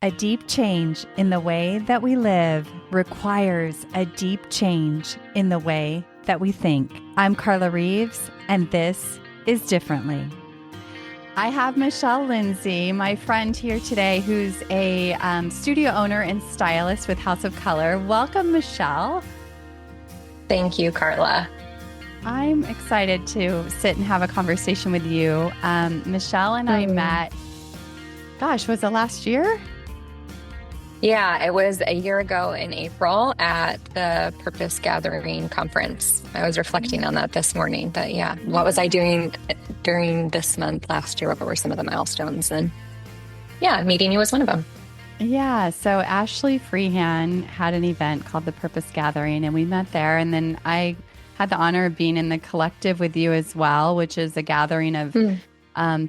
A deep change in the way that we live requires a deep change in the way that we think. I'm Carla Reeves, and this is Differently. I have Michelle Lindsay, my friend here today, who's a studio owner and stylist with House of Color. Welcome, Michelle. Thank you, Carla. I'm excited to sit and have a conversation with you. Michelle and I met, was it last year? Yeah, it was a year ago in April at the Purpose Gathering conference. I was reflecting on that this morning. But yeah, what was I doing during this month last year? What were some of the milestones? And yeah, meeting you was one of them. Yeah, so Ashley Freehan had an event called the Purpose Gathering, and we met there. And then I had the honor of being in the collective with you as well, which is a gathering of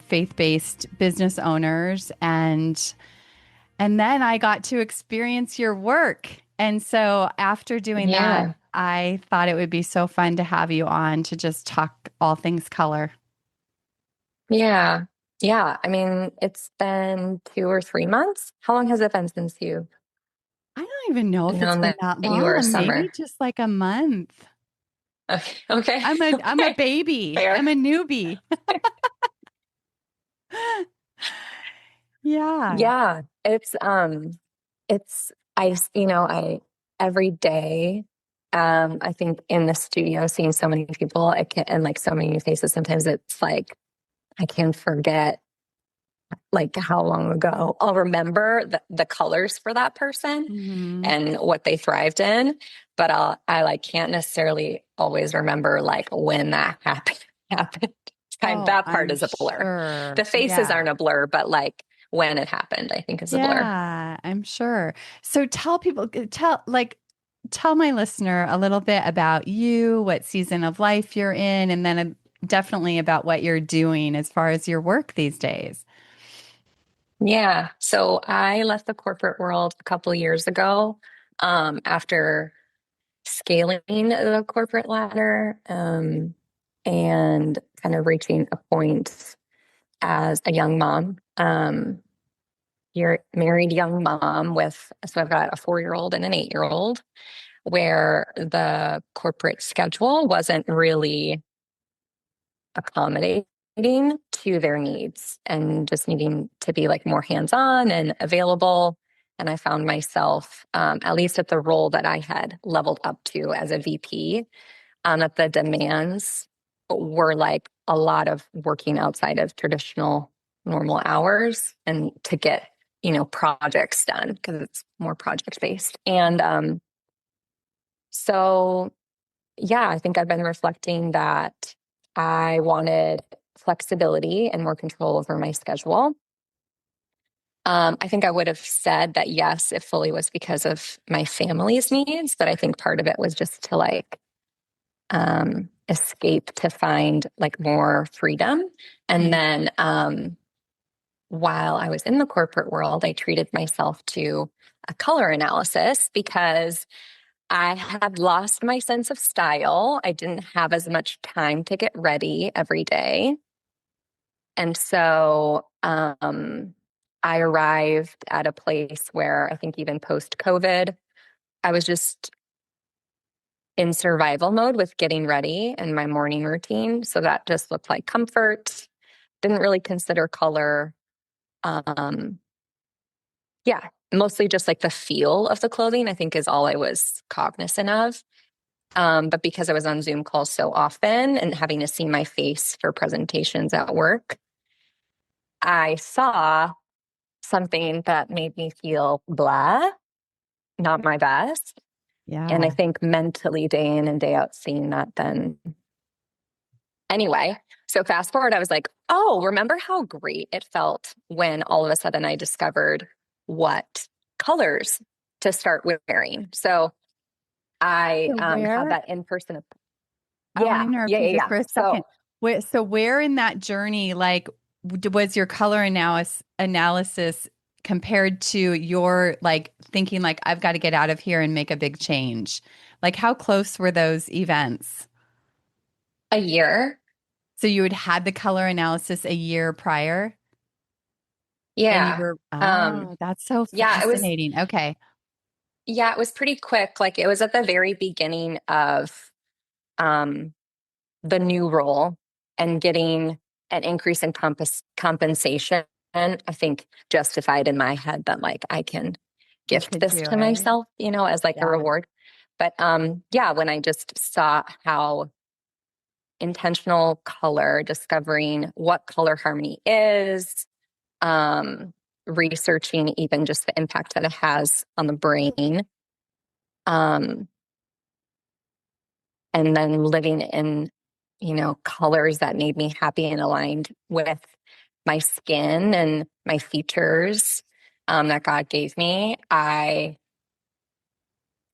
faith-based business owners. And then I got to experience your work. And so after doing that, I thought it would be so fun to have you on to just talk all things color. Yeah. Yeah. I mean, it's been 2 or 3 months. How long has it been since you I don't even know if it's known been that that you were a long, maybe summer? just like a month. Okay. Okay. I'm a Okay. baby. Fair. I'm a newbie. Yeah. Yeah. I every day, I think in the studio, seeing so many people, and like so many new faces, sometimes it's like I can forget like how long ago I'll remember the colors for that person Hmm. and what they thrived in, but I like can't necessarily always remember like when that happened. Oh, That part I'm is a blur. sure. The faces Yeah. aren't a blur, but like when it happened, I think is a blur. Yeah, I'm sure. So tell my listener a little bit about you, what season of life you're in, and then definitely about what you're doing as far as your work these days. Yeah. So I left the corporate world a couple of years ago, after scaling the corporate ladder, and kind of reaching a point as a young mom. You're married young mom so I've got a 4-year-old and an 8-year-old, where the corporate schedule wasn't really accommodating to their needs and just needing to be like more hands-on and available. And I found myself, at least at the role that I had leveled up to as a VP, that the demands were like a lot of working outside of traditional normal hours and to get, projects done because it's more project based. And so yeah, I think I've been reflecting that I wanted flexibility and more control over my schedule. I think I would have said that yes, it fully was because of my family's needs, but I think part of it was just to like escape to find like more freedom. And then while I was in the corporate world, I treated myself to a color analysis because I had lost my sense of style. I didn't have as much time to get ready every day. And so I arrived at a place where I think even post COVID, I was just in survival mode with getting ready and my morning routine. So that just looked like comfort. Didn't really consider color. Um, yeah, mostly just like the feel of the clothing, I think is all I was cognizant of. But because I was on Zoom calls so often and having to see my face for presentations at work, I saw something that made me feel blah, not my best. And I Yeah. think mentally, day in and day out, seeing that then. Anyway, so fast forward, I was like, oh, remember how great it felt when all of a sudden I discovered what colors to start wearing. So I So had where that in person. I want to Yeah, interrupt yeah, you yeah, just yeah. for a second. Where in that journey, like, was your color analysis compared to your like thinking like I've got to get out of here and make a big change? Like, how close were those events? A year. So you had the color analysis a year prior? And you Yeah. were, Um, oh, that's so yeah, it was, fascinating. Okay. yeah, it was pretty quick. Like it was at the very beginning of um, the new role and getting an increase in compensation. I think justified in my head that like I can You gift could this do to it. myself, as like a Yeah. reward. But yeah, when I just saw how intentional color, discovering what color harmony is, um, researching even just the impact that it has on the brain, um, and then living in, colors that made me happy and aligned with my skin and my features that God gave me, I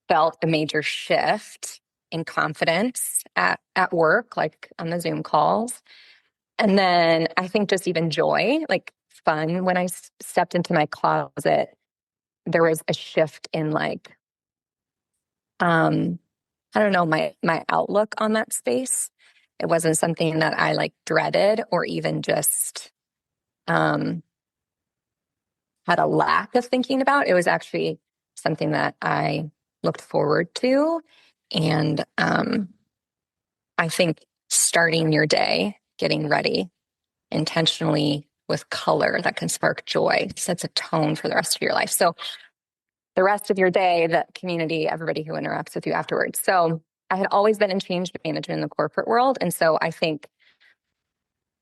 felt a major shift in confidence at work, like on the Zoom calls. And then I think just even joy, like fun. When I stepped into my closet, there was a shift in like, um, I don't know, my outlook on that space. It wasn't something that I like dreaded or even just um, had a lack of thinking about. It was actually something that I looked forward to. And I think starting your day, getting ready intentionally with color that can spark joy sets a tone for the rest of your life. So the rest of your day, the community, everybody who interacts with you afterwards. So I had always been in change management in the corporate world. And so I think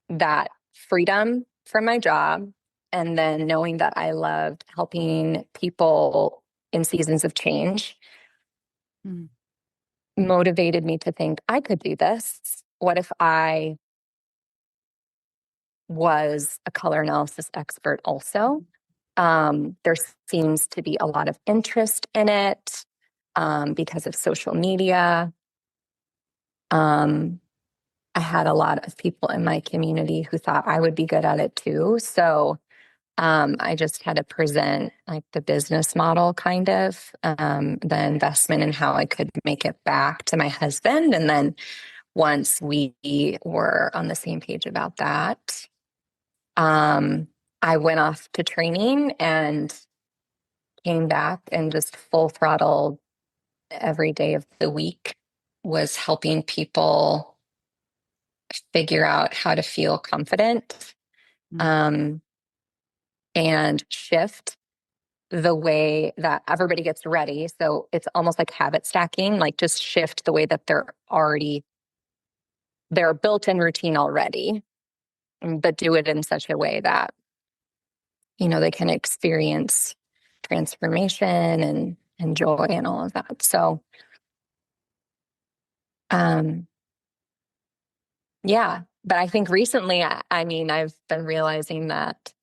that freedom from my job and then knowing that I loved helping people in seasons of change Mm. motivated me to think I could do this. What if I was a color analysis expert also? There seems to be a lot of interest in it because of social media. Um, I had a lot of people in my community who thought I would be good at it too. So I just had to present like the business model, kind of the investment and how I could make it back to my husband. And then once we were on the same page about that, I went off to training and came back and just full throttle every day of the week was helping people figure out how to feel confident Mm. um, and shift the way that everybody gets ready. So it's almost like habit stacking, like just shift the way that they're built in routine already, but do it in such a way that, they can experience transformation and joy and all of that. So, um, yeah, but I think recently, I mean, I've been realizing that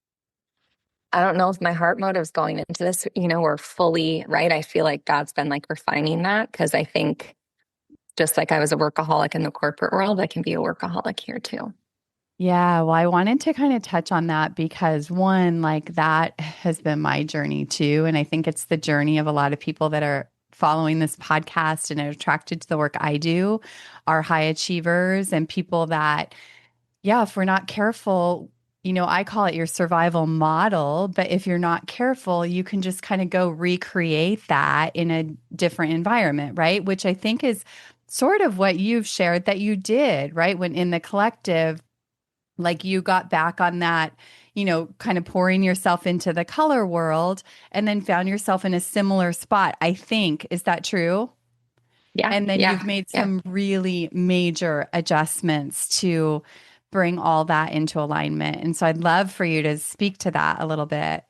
I don't know if my heart motive is going into this, we're fully right. I feel like God's been like refining that because I think just like I was a workaholic in the corporate world, I can be a workaholic here too. Yeah, well, I wanted to kind of touch on that because one, like that has been my journey too. And I think it's the journey of a lot of people that are following this podcast and are attracted to the work I do are high achievers and people that, yeah, if we're not careful, I call it your survival model, but if you're not careful, you can just kind of go recreate that in a different environment, right? Which I think is sort of what you've shared that you did, right? When in the collective, like you got back on that, kind of pouring yourself into the color world and then found yourself in a similar spot, I think. Is that true? Yeah, And then yeah, you've made yeah. some really major adjustments to bring all that into alignment. And so I'd love for you to speak to that a little bit.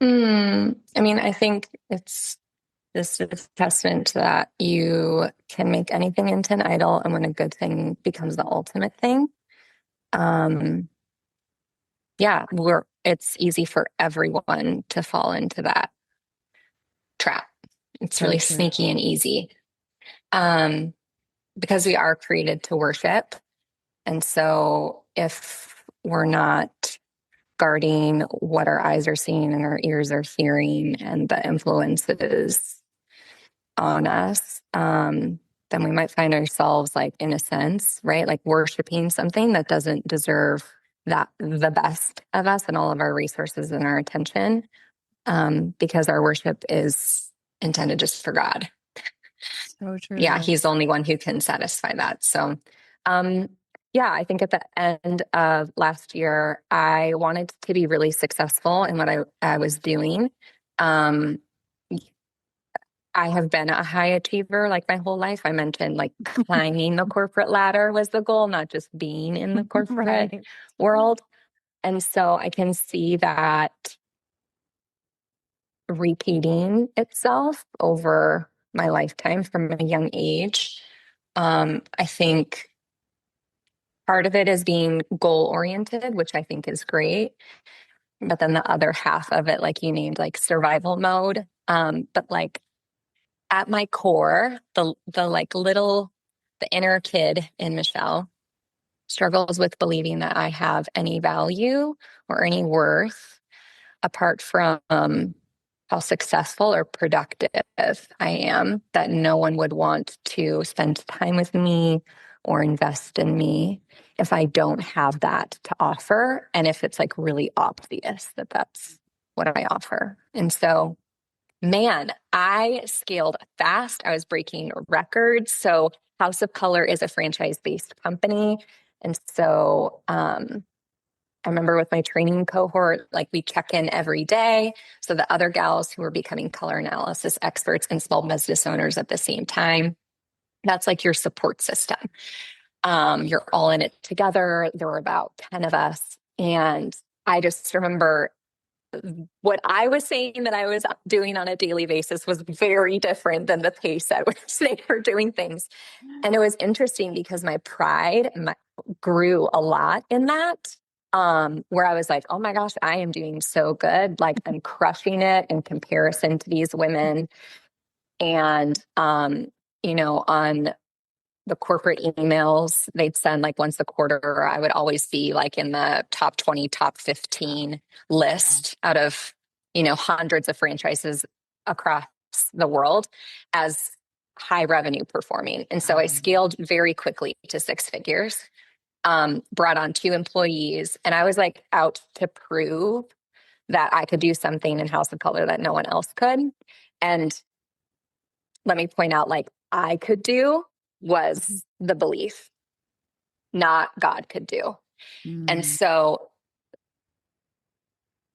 I mean, I think it's this is a testament to that you can make anything into an idol, and when a good thing becomes the ultimate thing, um, yeah, it's easy for everyone to fall into that trap. It's So really true. sneaky and easy. Um, because we are created to worship. And so if we're not guarding what our eyes are seeing and our ears are hearing and the influences on us, then we might find ourselves like in a sense, right? Like worshiping something that doesn't deserve that the best of us and all of our resources and our attention, because our worship is intended just for God. So Yeah, true. he's the only one who can satisfy that. So, um, yeah, I think at the end of last year, I wanted to be really successful in what I was doing. Um, I have been a high achiever like my whole life. I mentioned like climbing the corporate ladder was the goal, not just being in the corporate Right. world. And so I can see that repeating itself over my lifetime from a young age. I think part of it is being goal oriented, which I think is great. But then the other half of it, like you named, like survival mode. But like at my core, the like the inner kid in Michelle struggles with believing that I have any value or any worth apart from how successful or productive I am, that no one would want to spend time with me or invest in me if I don't have that to offer. And if it's like really obvious that that's what I offer. And so, man, I scaled fast. I was breaking records. So, House of Color is a franchise based company. And so, I remember with my training cohort, like we check in every day. So the other gals who were becoming color analysis experts and small business owners at the same time, that's like your support system. You're all in it together. There were about 10 of us. And I just remember what I was saying that I was doing on a daily basis was very different than the pace at which they were doing things. And it was interesting because my pride grew a lot in that, where I was like, oh my gosh, I am doing so good. Like I'm crushing it in comparison to these women. And, on the corporate emails they'd send like once a quarter, I would always be like in the top 20, top 15 list out of, hundreds of franchises across the world as high revenue performing. And so I scaled very quickly to six figures, brought on two employees, and I was like out to prove that I could do something in House of Color that no one else could. And let me point out, like I could do was the belief, not God could do. And Mm. so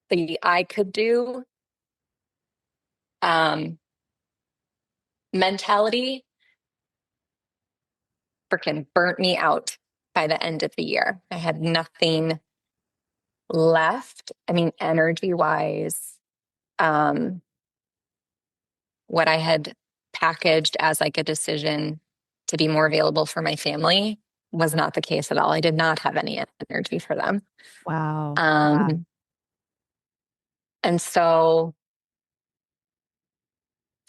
the I could do um, mentality freaking burnt me out by the end of the year. I had nothing left. I mean, energy wise, um, what I had packaged as like a decision to be more available for my family was not the case at all. I did not have any energy for them. Wow. Yeah. Um, and so,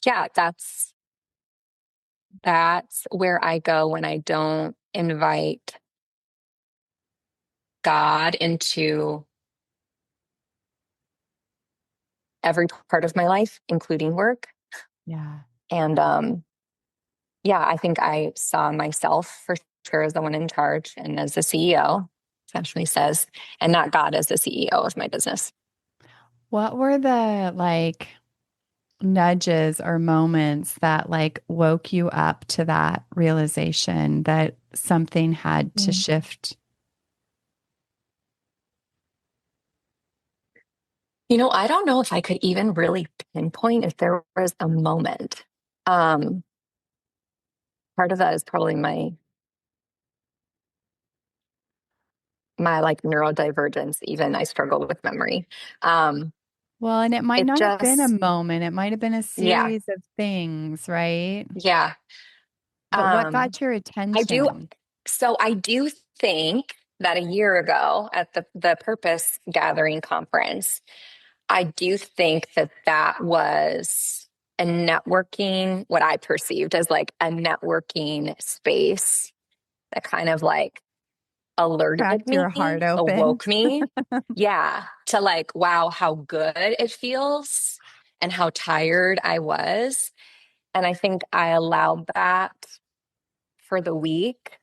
yeah, that's where I go when I don't invite God into every part of my life, including work. Yeah. And yeah, I think I saw myself for sure as the one in charge and as the CEO, essentially says, and not God as the CEO of my business. What were the like nudges or moments that like woke you up to that realization that something had to Mm. shift? I don't know if I could even really pinpoint if there was a moment. Um, Part of that is probably my like neurodivergence. Even I struggle with memory. Um, Well, and it might it not have been a just, moment. It might have been a yeah, series of things, right? yeah. But what Um, got your I do. attention? So I do think that a year ago at the Purpose Gathering conference, I do think that that was a networking, what I perceived as like a networking space that kind of like alerted Cracked your heart me, open. awoke me. Yeah. To like, wow, how good it feels and how tired I was. And I think I allowed that for the week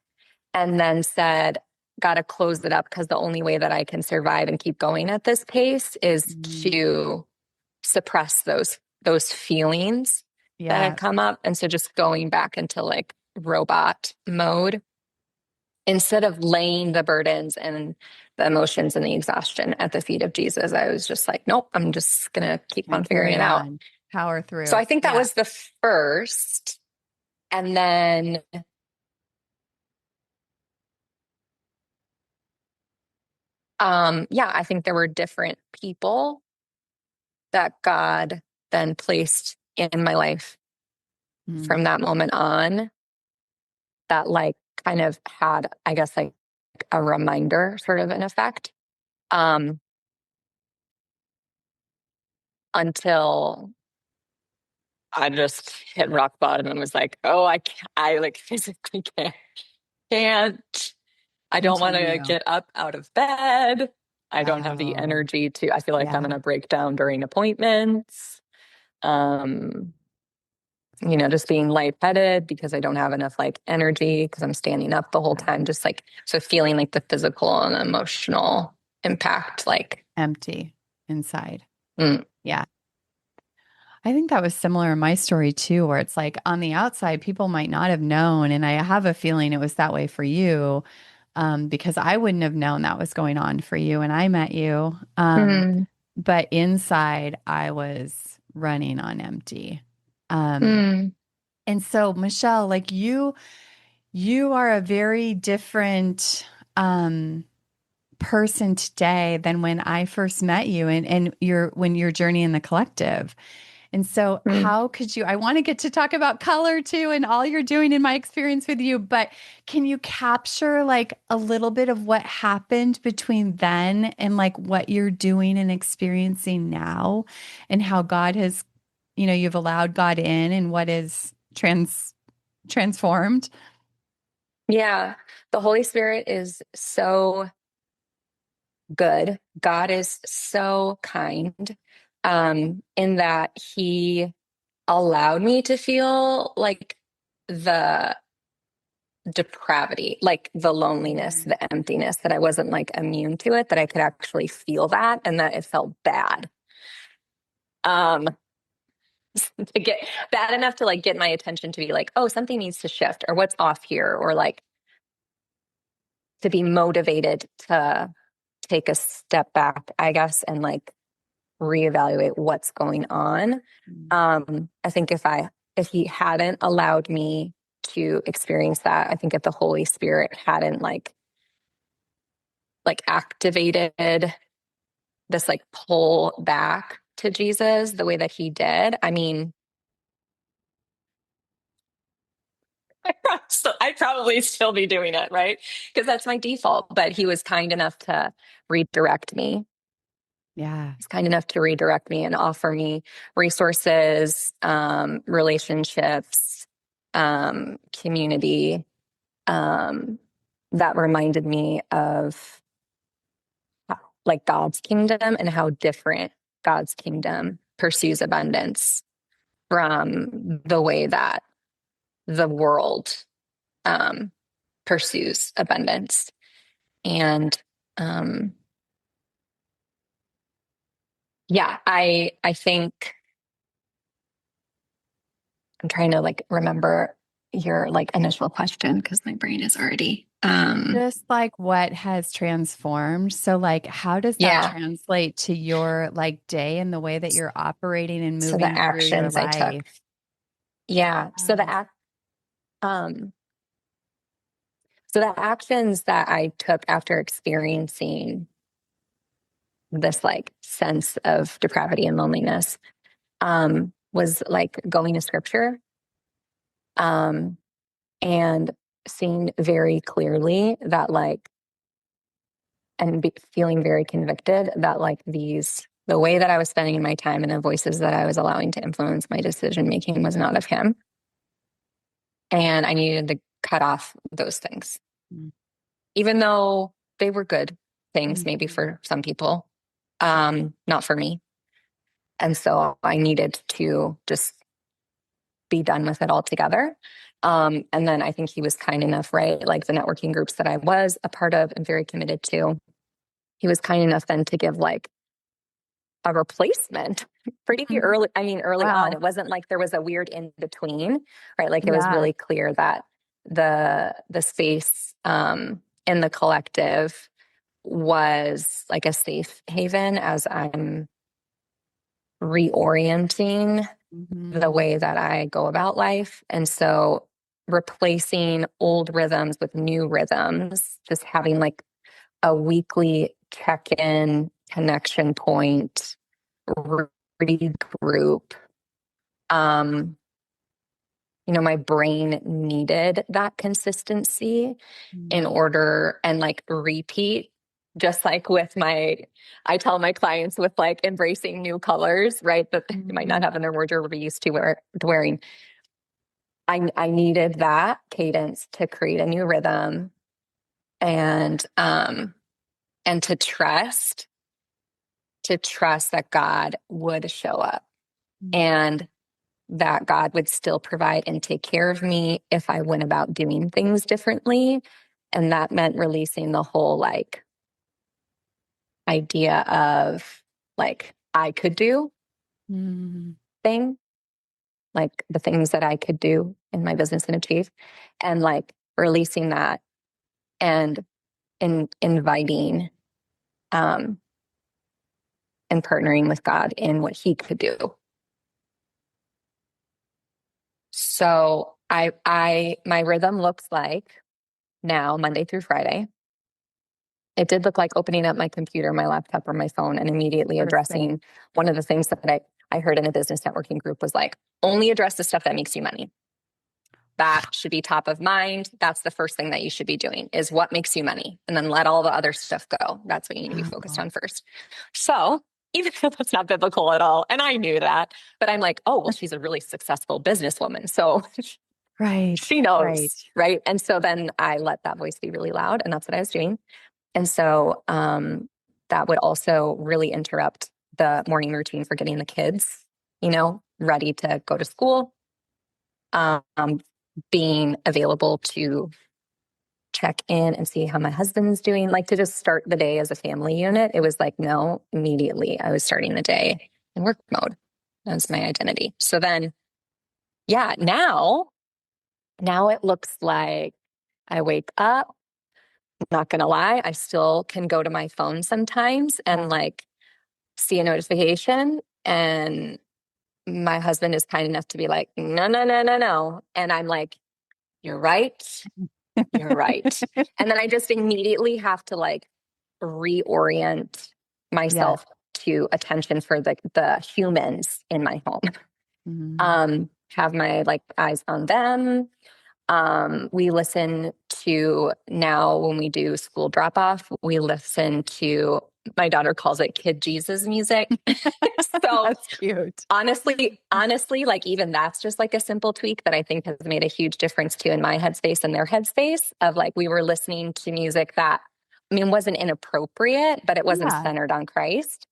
and then said, got to close it up because the only way that I can survive and keep going at this pace is Mm. to suppress those feelings that had Yeah. come up. And so just going back into like robot mode instead of laying the burdens and the emotions and the exhaustion at the feet of Jesus, I was just like, nope, I'm just gonna keep And on figuring carry it out. on, power So through. I think that Yeah. was the first. And then yeah, I think there were different people that God then placed in my life Mm. from that moment on that like kind of had, I guess, like a reminder sort of an effect. Um, until I just hit rock bottom and was like, oh, I can't, I like physically can't. I don't want to Continue. get up out of bed. I don't have the Oh, energy to, I feel like I'm yeah. going to break down during appointments. Um, just being lightheaded because I don't have enough like energy because I'm standing up the whole time, just like, so feeling like the physical and emotional impact, like, Empty inside. mm, Yeah. I think that was similar in my story too, where it's like on the outside, people might not have known. And I have a feeling it was that way for you, because I wouldn't have known that was going on for you when I met you. mm, But inside, I was running on empty. Um, mm, and so, Michelle, like you are a very different person today than when I first met you and your journey in the collective. And so, mm. how could you? I want to get to talk about color too and all you're doing in my experience with you, but can you capture like a little bit of what happened between then and like what you're doing and experiencing now and how God has, you've allowed God in and what is transformed? Yeah. The Holy Spirit is so good. God is so kind, in that he allowed me to feel like the depravity, like the loneliness, Mm. the emptiness, that I wasn't like immune to it, that I could actually feel that and that it felt bad. Um, to get bad enough to like get my attention to be like, oh, something needs to shift or what's off here, or like to be motivated to take a step back, I guess, and like reevaluate what's going on. Mm. I think if he hadn't allowed me to experience that, I think if the Holy Spirit hadn't like activated this like pull back to Jesus the way that he did, I mean, I'd probably still be doing it, right? Because that's my default. But he was kind enough to redirect me. Yeah. He's kind enough to redirect me and offer me resources, relationships, community, um, that reminded me of like God's kingdom and how different God's kingdom pursues abundance from the way that the world um, pursues abundance. And um, yeah, I think I'm trying to like remember your like initial question because my brain is already Just like what has transformed. So like how does that yeah. translate to your like day and the way that you're operating and So the moving through your actions I took. life? Yeah. Yes. Um so the actions that I took after experiencing this like sense of depravity and loneliness was like going to scripture um and seeing very clearly that like feeling very convicted that like the way that I was spending my time and the voices that I was allowing to influence my decision making was not of him. And I needed to cut off those things, Mm. even though they were good things, maybe Mhm. for some people, not for me. And so I needed to just be done with it altogether. And then I think he was kind enough, right? Like the networking groups that I was a part of and very committed to, he was kind enough then to give like a replacement pretty Mhm. early. I mean, early on, Wow. it wasn't like there was a weird in between, right? Like it was Yeah. really clear that the space in the collective was like a safe haven as I'm reorienting the Mhm. way that I go about life. And so replacing old rhythms with new rhythms, just having like a weekly check in connection point, read group. Um, my brain needed that consistency in Mhm. order and like repeat, just like with I tell my clients with like embracing new colors, right? That they might not Mhm. have in their wardrobe or be used to wearing. I needed that cadence to create a new rhythm and to trust that God would show up and that God would still provide and take care of me if I went about doing things differently. And that meant releasing the whole like idea of like I could do Mhm. thing, like the things that I could do in my business and achieve, and like releasing that and inviting um and partnering with God in what he could do. So my rhythm looks like now Monday through Friday. It did look like opening up my computer, my laptop, or my phone and immediately Perfect. addressing one of the things that I heard in a business networking group was like, only address the stuff that makes you money. That should be top of mind. That's the first thing that you should be doing is what makes you money. And then let all the other stuff go. That's what you need to be focused Wow. on first. So even though that's not biblical at all, and I knew that, but I'm like, oh, well, she's a really successful businesswoman. So Right. she knows, Right. right? And so then I let that voice be really loud, and that's what I was doing. And so that would also really interrupt the morning routine for getting the kids, ready to go to school, um, being available to check in and see how my husband's doing, like to just start the day as a family unit. It was like, no, immediately I was starting the day in work mode. That was my identity. So then, yeah, now it looks like I wake up. Not gonna lie, I still can go to my phone sometimes and Yeah. like see a notification. And my husband is kind enough to be like, no, no, no, no, no. And I'm like, you're right. You're right. And then I just immediately have to like reorient Yes. myself to attention for the humans in my home. Mhm. Have my like eyes on them. We listen to now when we do school drop off, we listen to my daughter calls it kid Jesus music. So That's cute. honestly, like even that's just like a simple tweak that I think has made a huge difference too in my headspace and their headspace of like we were listening to music that I mean wasn't inappropriate, but it wasn't Yeah. centered on Christ.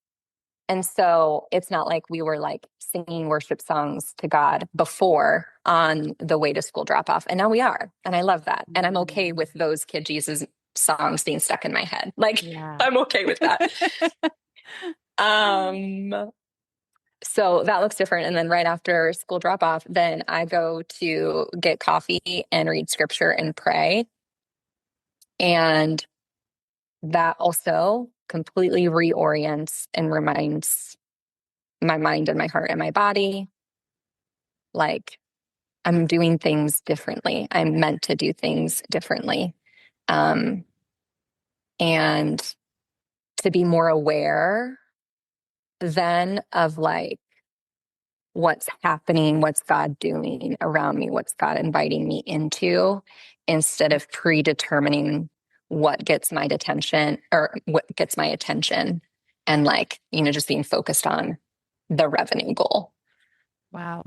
And so it's not like we were like singing worship songs to God before on the way to school drop off. And now we are. And I love that. And I'm okay Mhm. with those kid Jesus songs being stuck in my head. Like Yeah. I'm okay with that. Um so that looks different. And then right after school drop off, then I go to get coffee and read scripture and pray. And that also completely reorients and reminds my mind and my heart and my body like I'm doing things differently. I'm meant to do things differently. Um, and to be more aware then of like what's happening, what's God doing around me, what's God inviting me into, instead of predetermining what gets my attention or what gets my attention and like, just being focused on the revenue goal. Wow.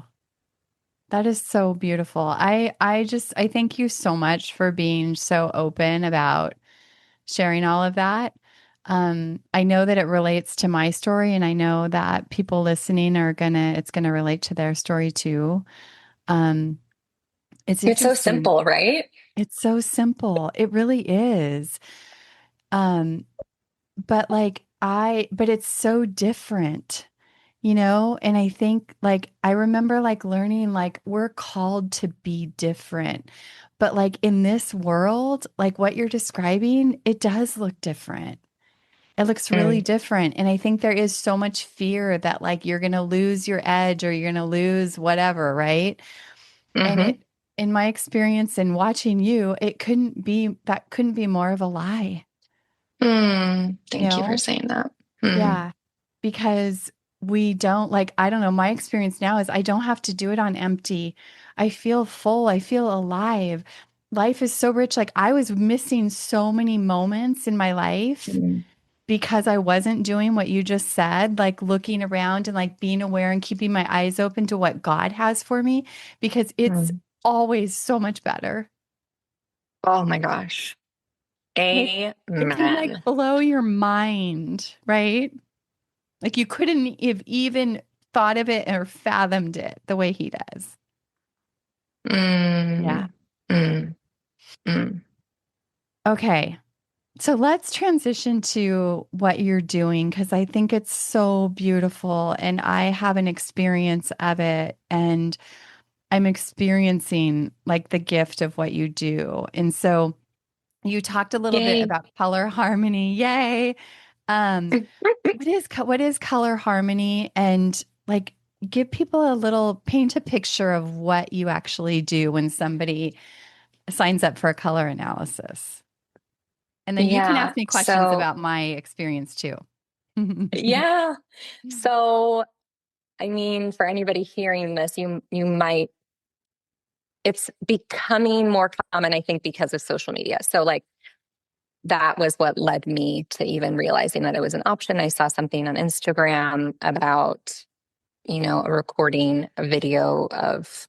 That is so beautiful. I thank you so much for being so open about sharing all of that. I know that it relates to my story, and I know that people listening it's gonna relate to their story too. Um, It's It's so interesting. simple, right? It's so simple. It really is. Um, but but it's so different, And I think I remember learning we're called to be different. But in this world, what you're describing, it does look different. It looks really Mm, different. And I think there is so much fear that you're going to lose your edge or you're going to lose whatever, right? And hmm in my experience in watching you, that couldn't be more of a lie, you Thank you for know? saying that. Mm, Yeah. Because we don't I don't know, my experience now is I don't have to do it on empty. I feel full. I feel alive. Life is so rich. I was missing so many moments in my life mm, because I wasn't doing what you just said, looking around and being aware and keeping my eyes open to what God has for me because it's mm. always so much better. Oh my gosh. Like it can Amen. blow your mind, right? You couldn't have even thought of it or fathomed it the way he does. Yeah. Mm, mm, mm. Okay. So let's transition to what you're doing because I think it's so beautiful and I have an experience of it and I'm experiencing the gift of what you do. And so you talked a little bit Yay. about color harmony. Yay. Um, what is color harmony and give people a little paint a picture of what you actually do when somebody signs up for a color analysis. And then you can Yeah. ask me questions So, about my experience too. yeah. So, I mean, for anybody hearing this, you might it's becoming more common, I think, because of social media. So, like, that was what led me to even realizing that it was an option. I saw something on Instagram about, a recording a video of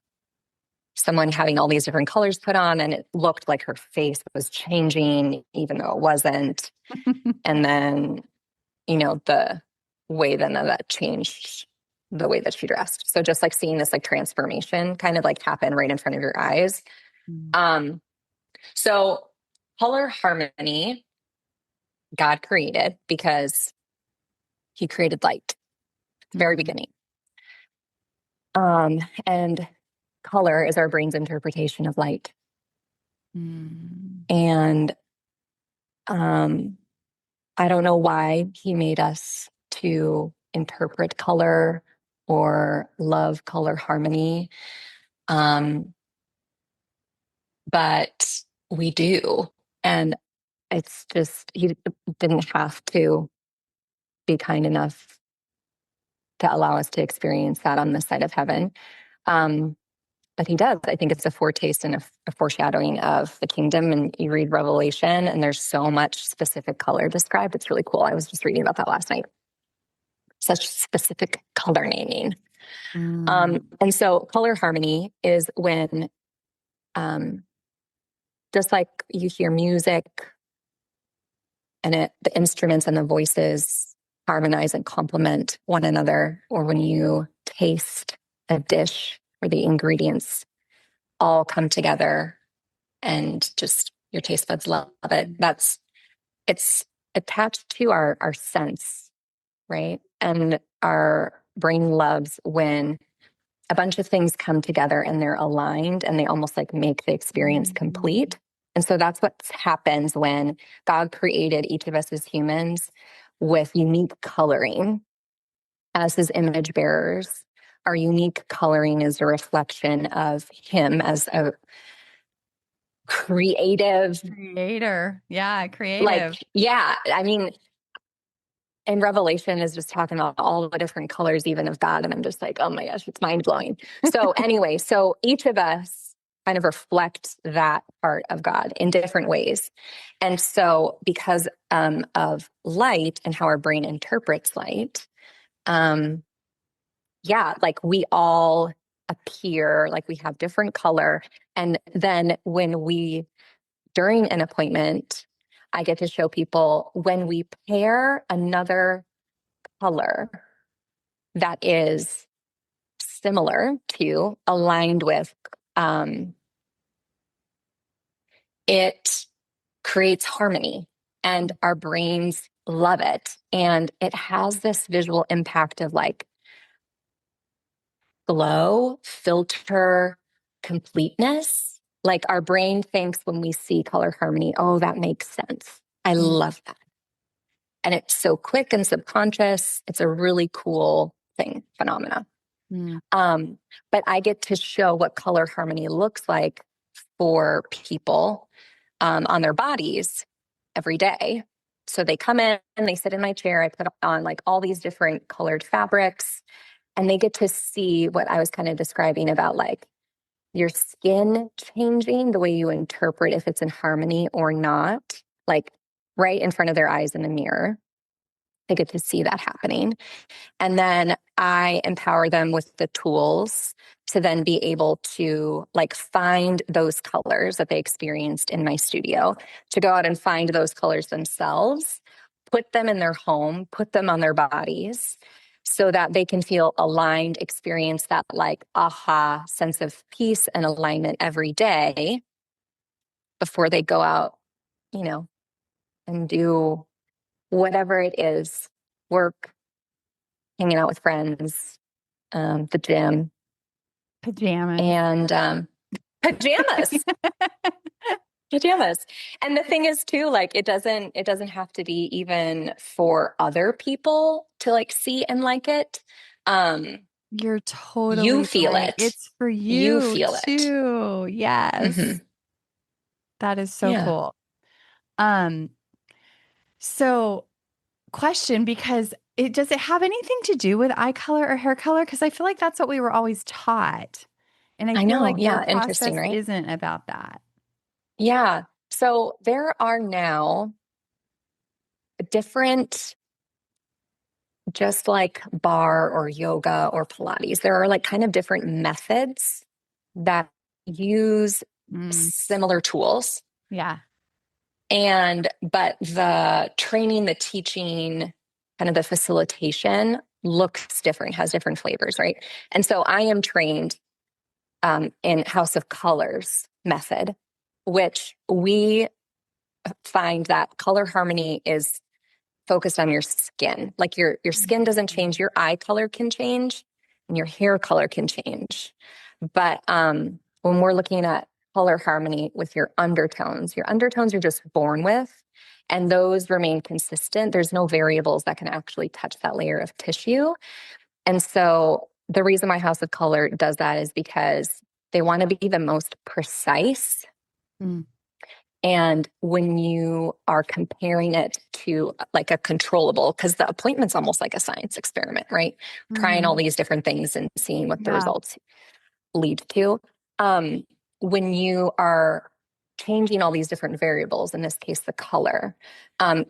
someone having all these different colors put on, and it looked like her face was changing, even though it wasn't. And then, the way then that changed the way that she dressed. So just like seeing this like transformation kind of like happen right in front of your eyes. Um, so color harmony, God created because he created light at the very Mhm. beginning. And color is our brain's interpretation of light. Mm. And um, I don't know why he made us to interpret color or love color harmony. Um, but we do. And it's just, he didn't have to be kind enough to allow us to experience that on this side of heaven. Um, but he does. I think it's a foretaste and a foreshadowing of the kingdom. And you read Revelation, and there's so much specific color described. It's really cool. I was just reading about that last night. Such specific color naming. Mm. And so, color harmony is when, um, just like you hear music and the instruments and the voices harmonize and complement one another, or when you taste a dish where the ingredients all come together and just your taste buds love it. It's attached to our sense, right? And our brain loves when a bunch of things come together and they're aligned and they almost like make the experience Mm. complete. And so that's what happens when God created each of us as humans with unique coloring as his image bearers. Our unique coloring is a reflection of him as a creative, Creator. Yeah, like, creative. yeah, I mean, and Revelation is just talking about all the different colors, even of God. And I'm just like, oh my gosh, it's mind blowing. So, anyway, so each of us kind of reflect that part of God in different ways. And so, because of light and how our brain interprets light, um, yeah, like we all appear like we have different color. And then during an appointment, I get to show people when we pair another color that is similar to, aligned with, um, it creates harmony and our brains love it. And it has this visual impact of like glow, filter, completeness. Like our brain thinks when we see color harmony, oh, that makes sense. I Mm, love that. And it's so quick and subconscious. It's a really cool thing, phenomena. mm, Um, but I get to show what color harmony looks like for people on their bodies every day. So they come in and they sit in my chair. I put on like all these different colored fabrics, and they get to see what I was kind of describing about like your skin changing, the way you interpret if it's in harmony or not, like right in front of their eyes in the mirror. They get to see that happening. And then I empower them with the tools to then be able to like find those colors that they experienced in my studio, to go out and find those colors themselves, put them in their home, put them on their bodies so that they can feel aligned, experience that like aha sense of peace and alignment every day before they go out, you know, and do whatever it is, work, hanging out with friends, the gym, pajamas. and pajamas. Pajamas. And the thing is too, like it doesn't have to be even for other people to like see and like it. Um, You're you totally feel right. it. It's for You you feel it. too. Yes. Hmm. That is so Yeah. cool. Um, so question, because does it have anything to do with eye color or hair color? Because I feel like that's what we were always taught. And I I feel know. like your Yeah. Interesting, process right? isn't about that. Yeah. So there are now different, just like bar or yoga or Pilates, there are like kind of different methods that use Mm, similar tools. yeah. But the training, the teaching, kind of the facilitation looks different, has different flavors, right? And so I am trained in House of Colors method, which we find that color harmony is focused on your skin. Like your skin doesn't change, your eye color can change and your hair color can change. But when we're looking at color harmony with your undertones you're just born with, and those remain consistent. There's no variables that can actually touch that layer of tissue. And so the reason my House of Color does that is because they want to be the most precise. Mm, And when you are comparing it to like a controllable, because the appointment's almost like a science experiment, right? Trying all hmm. these different things and seeing what the Yeah. results lead to. Um, when you are changing all these different variables, in this case, the color, um,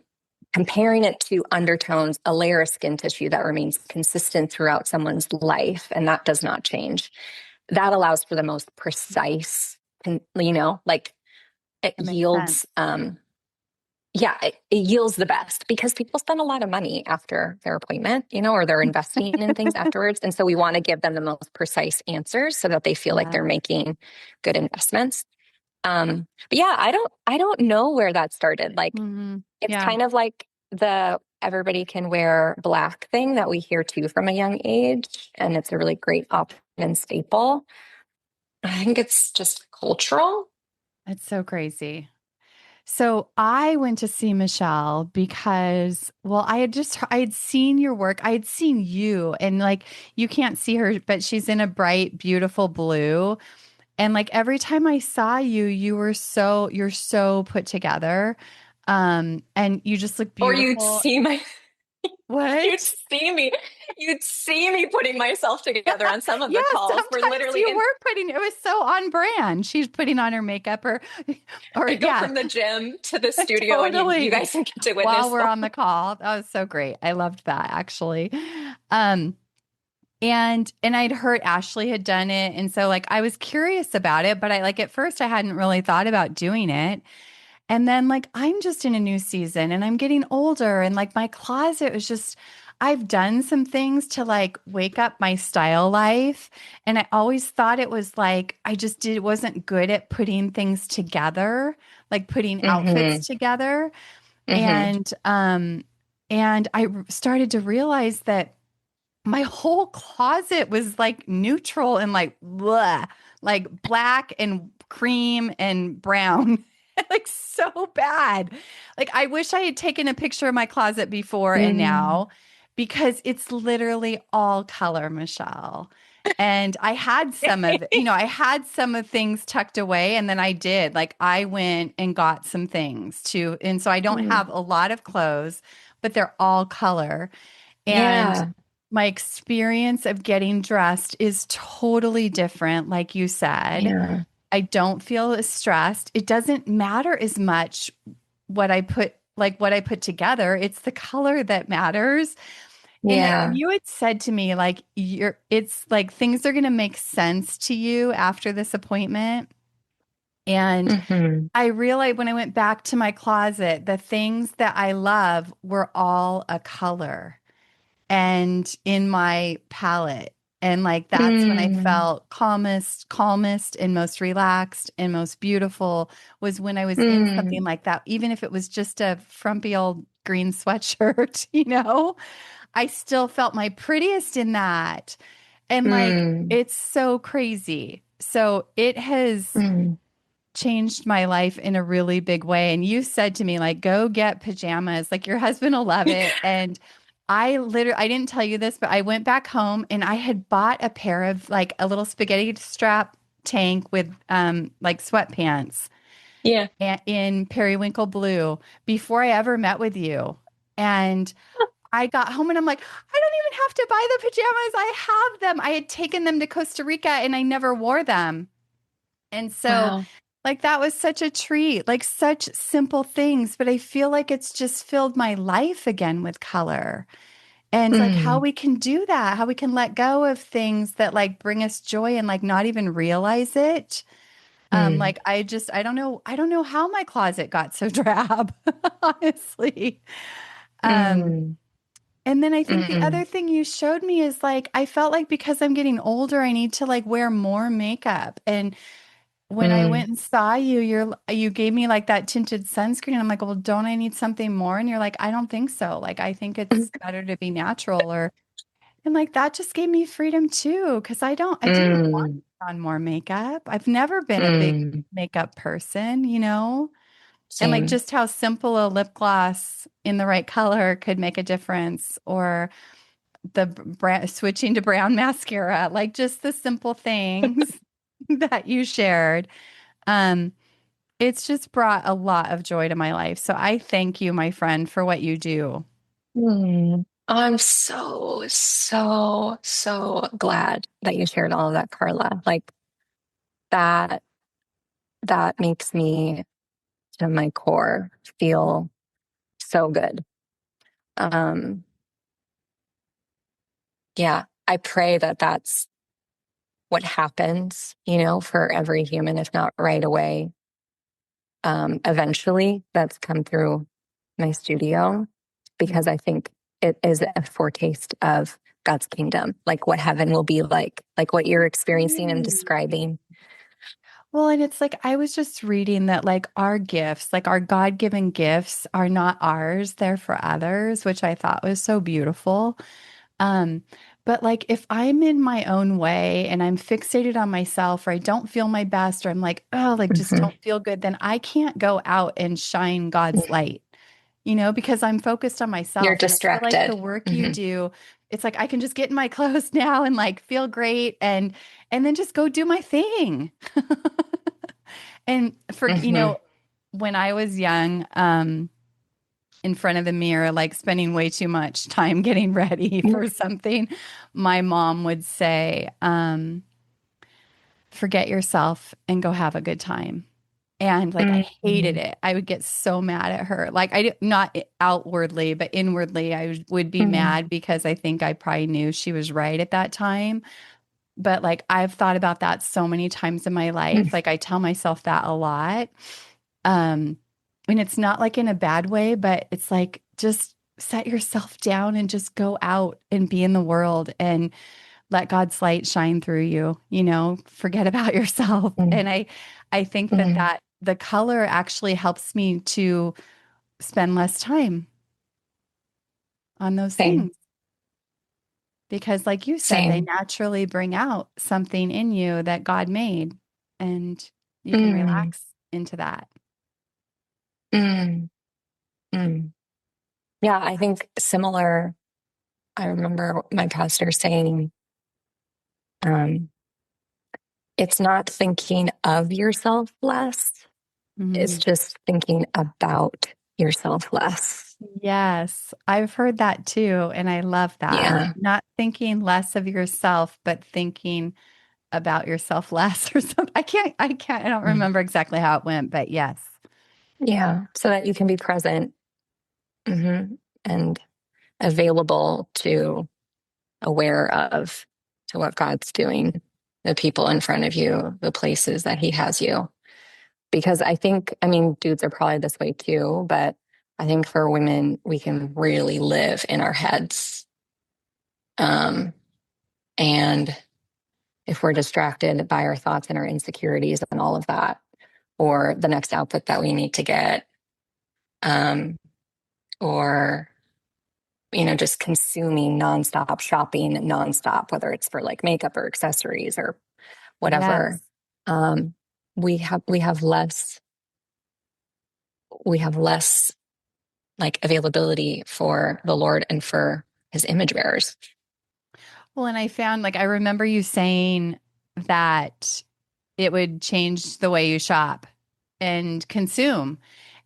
comparing it to undertones, a layer of skin tissue that remains consistent throughout someone's life, and that does not change, that allows for the most precise, like it That makes sense. yields yeah, it yields the best because people spend a lot of money after their appointment, or they're investing in things afterwards. And so we want to give them the most precise answers so that they feel like they're Yeah. making good investments. But yeah, I don't know where that started. Like Hmm. it's Yeah. kind of like the everybody can wear black thing that we hear too from a young age. And it's a really great option and staple. I think it's just cultural. It's so crazy. So I went to see Michelle because, well, I had seen your work. I had seen you, and like you can't see her, but she's in a bright, beautiful blue. And like every time I saw you, you're so put together. And you just look Or you'd beautiful. see my You'd What? see me. You'd see me putting myself together on some of Yeah, the calls. We're sometimes literally you in. were putting it was so on brand. She's putting on her makeup or I go yeah, from the gym to the studio, and you totally. guys can get to While witness we're the. on the call. That was so great. I loved that actually. Um and I'd heard Ashley had done it. And so like I was curious about it, but I like at first I hadn't really thought about doing it. And then like I'm just in a new season and I'm getting older and like my closet was just I've done some things to like wake up my style life. And I always thought it was like, wasn't good at putting things together, like putting outfits Mm-hmm. together. Mm-hmm. And started to realize that my whole closet was like neutral and like blah, like black and cream and brown. Like so bad. Like I wish I had taken a picture of my closet before and Mm. now because it's literally all color, Michelle. And I had some of, I had some of things tucked away and then I did. Like I went and got some things too. And so I don't Mm. have a lot of clothes, but they're all color. And Yeah. my experience of getting dressed is totally different, like you said. Yeah. I don't feel as stressed. It doesn't matter as much what I put together. It's the color that matters. And Yeah. you had said to me, like, it's like things are going to make sense to you after this appointment. And Mm-hmm. I realized when I went back to my closet, the things that I love were all a color and in my palette. And like that's when I Mm. felt calmest and most relaxed and most beautiful was when I was in something Mm. like that. Even if it was just a frumpy old green sweatshirt, I still felt my prettiest in that. And like Mm. it's so crazy. So it has Mm. changed my life in a really big way. And you said to me, like, go get pajamas. Like your husband will love it. And I didn't tell you this, but I went back home and I had bought a pair of like a little spaghetti strap tank with like sweatpants Yeah. in periwinkle blue before I ever met with you. And I got home and I'm like, I don't even have to buy the pajamas. I have them. I had taken them to Costa Rica and I never wore them. And so, Wow. like, that was such a treat, like, such simple things. But I feel like it's just filled my life again with color and like how Mm. we can do that, how we can let go of things that like bring us joy and like not even realize it. Mm. Like, I don't know how my closet got so drab, honestly. Um, Mm. and then I think the Mm. other thing you showed me is like, I felt like because I'm getting older, I need to like wear more makeup. And when I Mm. went and saw you, you gave me like that tinted sunscreen. I'm like, well, don't I need something more? And you're like, I don't think so. Like, I think it's better to be natural and like that just gave me freedom too. Cause I didn't want Mm. on more makeup. I've never been a big Mm. makeup person. And like Same. just how simple a lip gloss in the right color could make a difference or switching to brown mascara, like just the simple things that you shared. Um, it's just brought a lot of joy to my life. So I thank you, my friend, for what you do. Mm. I'm so, so, so glad that you shared all of that, Carla. Like that, that makes me to my core feel so good. Um, yeah, I pray that that's what happens, for every human, if not right away. Eventually, that's come through my studio Yeah. because I think it is a foretaste of God's kingdom, like what heaven will be like what you're experiencing and Absolutely. describing. Well, and it's like I was just reading that like our gifts, like our God-given gifts are not ours, they're for others, which I thought was so beautiful. Um, but like if I'm in my own way and I'm fixated on myself or I don't feel my best or I'm like, oh, like just Hmm. don't feel good, then I can't go out and shine God's light, because I'm focused on You're myself. And I feel like the distracted. work you Hmm. do, it's like I can just get in my clothes now and like feel great and then just go do my thing. And Hmm. when I was young, in front of the mirror, like spending way too much time getting ready for something, my mom would say, forget yourself and go have a good time. And like I hated Hmm. it. I would get so mad at her. Like I did not outwardly, but inwardly, would be Hmm. mad because I think I probably knew she was right at that time. But like I've thought about that so many times in my life. Like I tell myself that a lot. Um, and it's not like in a bad way, but it's like just set yourself down and just go out and be in the world and let God's light shine through you, forget about yourself. Mm, And I think that mm, the color actually helps me to spend less time on those same, things because like you said, they same. naturally bring out something in you that God made and you can Mm, relax into that. mm, mm. Yeah, I think similar. I remember my pastor saying, um, it's not thinking of yourself less, it's Mhm. just thinking about yourself less. Yes, I've heard that too. And I love that. Yeah. Not thinking less of yourself, but thinking about yourself less or something. I don't Mm. remember exactly how it went, but yes. Yeah. So that you can be present, and available to, aware of, to what God's doing, the people in front of you, the places that He has you. Because I think, I mean, dudes are probably this way too, but I think for women, we can really live in our heads. Um, and if we're distracted by our thoughts and our insecurities and all of that, or the next output that we need to get, um, or just consuming nonstop, shopping nonstop, whether it's for like makeup or accessories or whatever. Yes. Um, we have less like availability for the Lord and for His image bearers. Well, and I found like I remember you saying that it would change the way you shop and consume.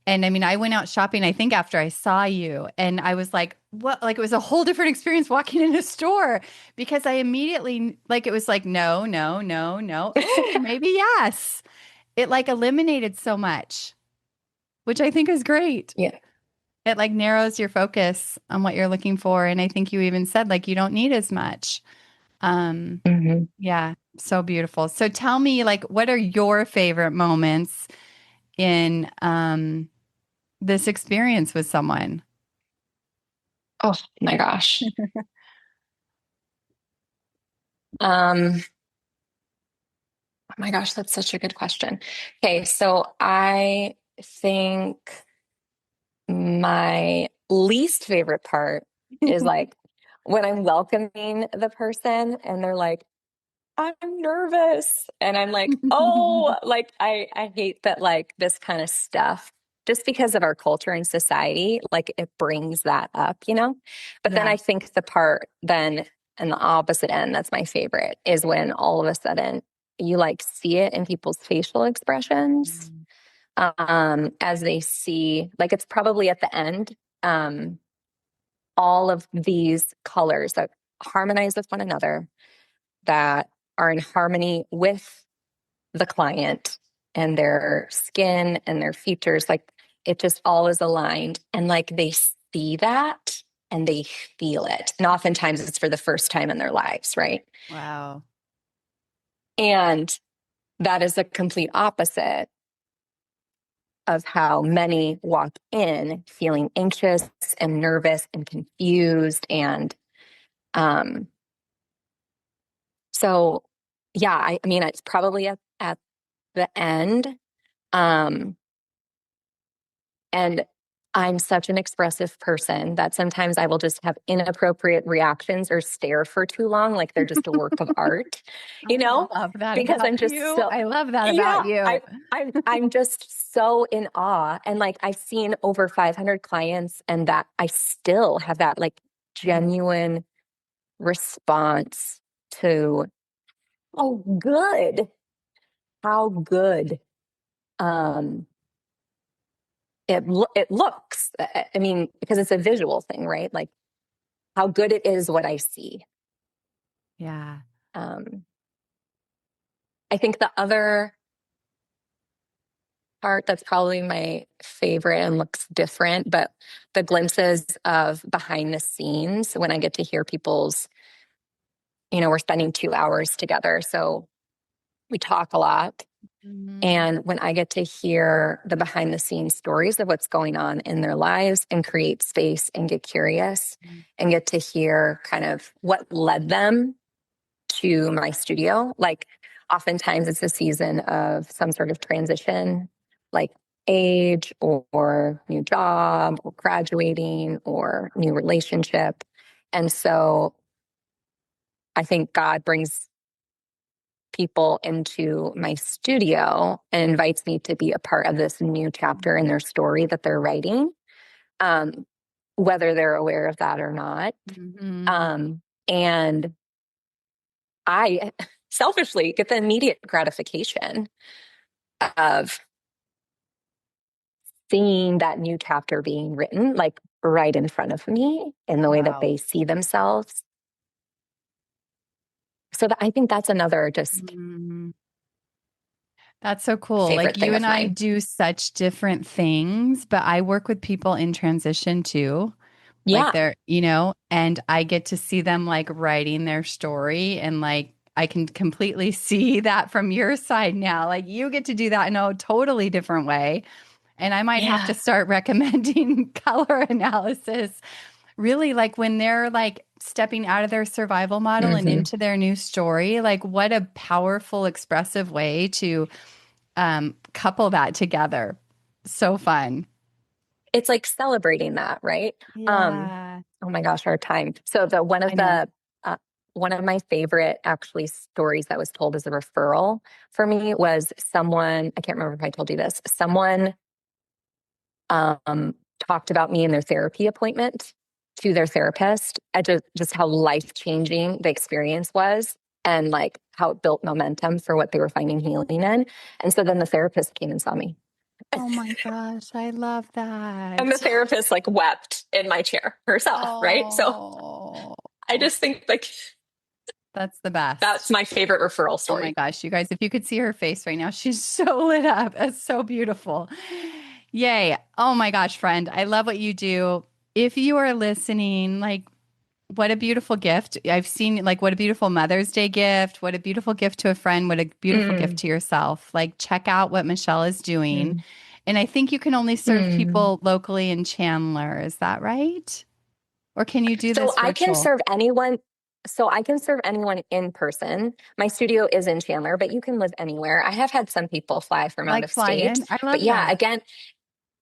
And I mean, I went out shopping, I think, after I saw you, and I was like, what? Like, it was a whole different experience walking in a store because I immediately, like, it was like, no, no, no, no. Okay, maybe yes. It like eliminated so much, which I think is great. Yeah. It like narrows your focus on what you're looking for. And I think you even said, like, you don't need as much. Um, Hmm. yeah, so beautiful. So tell me, like, what are your favorite moments in this experience with someone? Oh my gosh. Um, oh my gosh, that's such a good question. Okay, so I think my least favorite part is like when I'm welcoming the person and they're like, I'm nervous. And I'm like, oh, like I hate that like this kind of stuff, just because of our culture and society, like it brings that up. But then Yeah. I think the part then and the opposite end, that's my favorite, is when all of a sudden you like see it in people's facial expressions, Mm. as they see, like it's probably at the end, um, all of these colors that harmonize with one another, that are in harmony with the client and their skin and their features. Like it just all is aligned. And like they see that and they feel it. And oftentimes it's for the first time in their lives, right? Wow. And that is a complete opposite of how many walk in feeling anxious and nervous and confused. And um, so, yeah, I mean, it's probably at the end. Um, and I'm such an expressive person that sometimes I will just have inappropriate reactions or stare for too long, like they're just a work of art, you I know, love that because about I'm just you. so, I love that about yeah, you. I'm just so in awe. And like I've seen over 500 clients and that I still have that like genuine response to, oh, good, how good. Um, it looks. I mean, because it's a visual thing, right? Like how good it is what I see. Yeah. Um, I think the other part that's probably my favorite and looks different, but the glimpses of behind the scenes when I get to hear people's, we're spending 2 hours together. So we talk a lot. Mhm. And when I get to hear the behind the scenes stories of what's going on in their lives and create space and get curious and get to hear kind of what led them to my studio, like oftentimes it's a season of some sort of transition, like age or new job or graduating or new relationship. And so I think God brings people into my studio and invites me to be a part of this new chapter in their story that they're writing, um, whether they're aware of that or not. Mhm. And I selfishly get the immediate gratification of seeing that new chapter being written, like right in front of me in the way that Wow. they see themselves. So I think that's another just Mhm. That's so cool. Like favorite you thing and of I mine. do such different things, but I work with people in transition too. Like Yeah. they're, and I get to see them like writing their story and like I can completely see that from your side now. Like you get to do that in a totally different way. And I might have to Yeah. start recommending color analysis really like when they're like stepping out of their survival model and Mm-hmm. into their new story, like what a powerful, expressive way to couple that together. So fun. It's like celebrating that, right? Um, Yeah, oh my gosh, our time. So I know. uh, one of my favorite actually stories that was told as a referral for me was someone, I can't remember if I told you this, someone talked about me in their therapy appointment to their therapist, and just how life changing the experience was and like how it built momentum for what they were finding healing in. And so then the therapist came and saw me. Oh my gosh, I love And the that. therapist like wept in my chair herself, right? So Oh, I just think like that's the that's best. my favorite referral Oh my story. gosh, you guys, if you could see her face right now, she's so lit up. It's so beautiful. Yay. Oh my gosh, friend. I love what you do. If you are listening, like, what a beautiful gift. I've seen, like, what a beautiful Mother's Day gift. What a beautiful gift to a friend. What a beautiful gift Mm, to yourself. Like, check out what Michelle is doing. mm, And I think you can only serve mm. people locally in Chandler. Is that right? Or can you do So this I can virtual? serve anyone. So I can serve anyone in person. My studio is in Chandler, but you can live anywhere. I have had some people fly from out Like, of fly state. in? I But love yeah, that. again,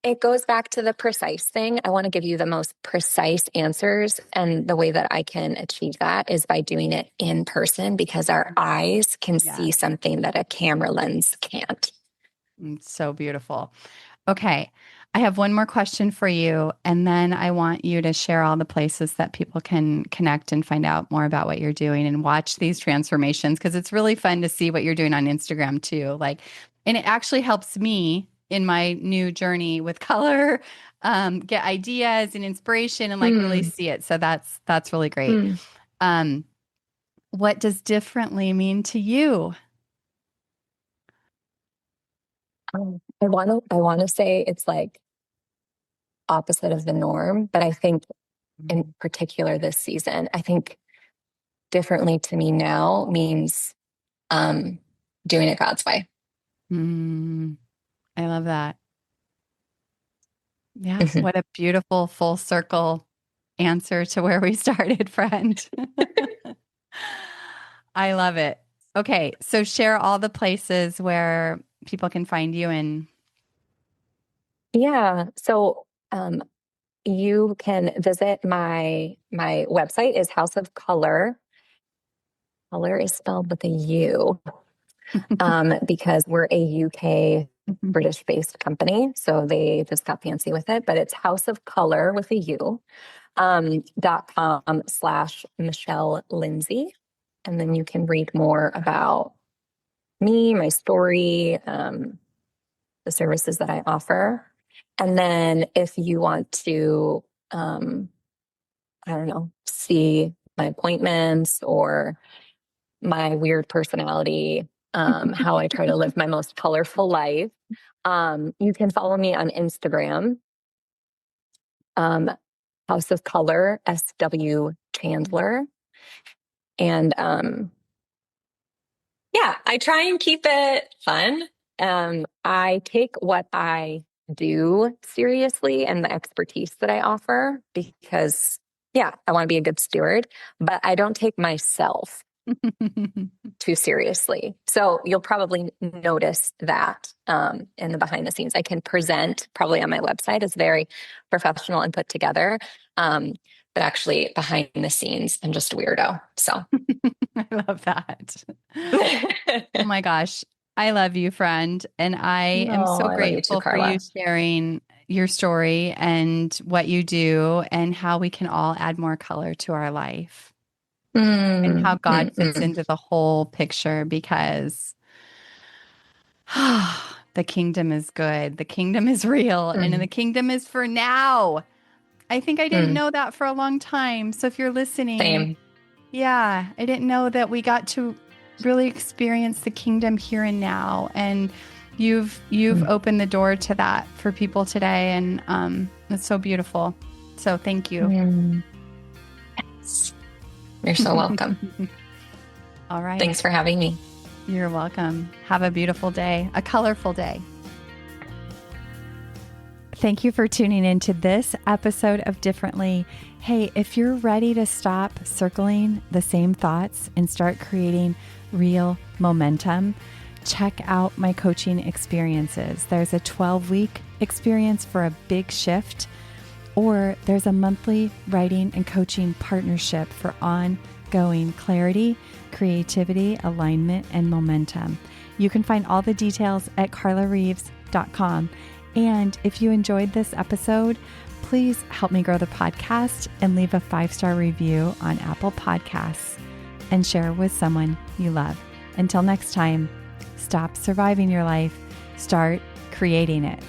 it goes back to the precise thing. I want to give you the most precise answers. And the way that I can achieve that is by doing it in person because our eyes can see Yes. something that a camera lens can't. So beautiful. Okay. I have one more question for you, and then I want you to share all the places that people can connect and find out more about what you're doing and watch these transformations because it's really fun to see what you're doing on Instagram too. Like, and it actually helps me in my new journey with color, get ideas and inspiration and like really Mm, see it. So that's really great. mm. Um, what does differently mean to you? I want to say it's like opposite of the norm, but I think in particular this season, I think differently to me now means um, doing it God's way. Mm, I love that. Yeah, Mhm. what a beautiful full circle answer to where we started, friend. I love it. Okay, so share all the places where people can find you and Yeah. So you can visit my website is House of Color. Color is spelled with a U because we're a UK British based company. So they just got fancy with it, but it's House of Color with a U .com/Michelle Lindsay. And then you can read more about me, my story, the services that I offer. And then if you want to, I don't know, see my appointments or my weird personality, how I try to live my most colorful life, you can follow me on Instagram, um, House of Color, SW Chandler. And yeah, I try and keep it fun I take what I do seriously and the expertise that I offer because, yeah, I want to be a good steward, but I don't take myself too seriously. So you'll probably notice that in the behind the scenes. I can present probably on my website as very professional and put together. But actually behind the scenes, I'm just a weirdo. So I love that. Oh my gosh. I love you, friend. And I am Oh, so I love you too, grateful for you Carla. sharing your story and what you do and how we can all add more color to our life and how Mm, God mm, fits mm, into the whole picture because the kingdom is good. The kingdom is real and the mm, kingdom is for now. I think I didn't mm. know that for a long time. So if you're listening, Same. yeah, I didn't know that we got to really experience the kingdom here and now. And you've Mm, opened the door to that for people today. And it's so beautiful. So thank you. mm. You're so welcome. All right. Thanks for having me. You're welcome. Have a beautiful day, a colorful day. Thank you for tuning into this episode of Differently. Hey, if you're ready to stop circling the same thoughts and start creating real momentum, check out my coaching experiences. There's a 12-week experience for a big shift, or there's a monthly writing and coaching partnership for ongoing clarity, creativity, alignment, and momentum. You can find all the details at carlareeves.com. And if you enjoyed this episode, please help me grow the podcast and leave a 5-star review on Apple Podcasts and share with someone you love. Until next time, stop surviving your life, start creating it.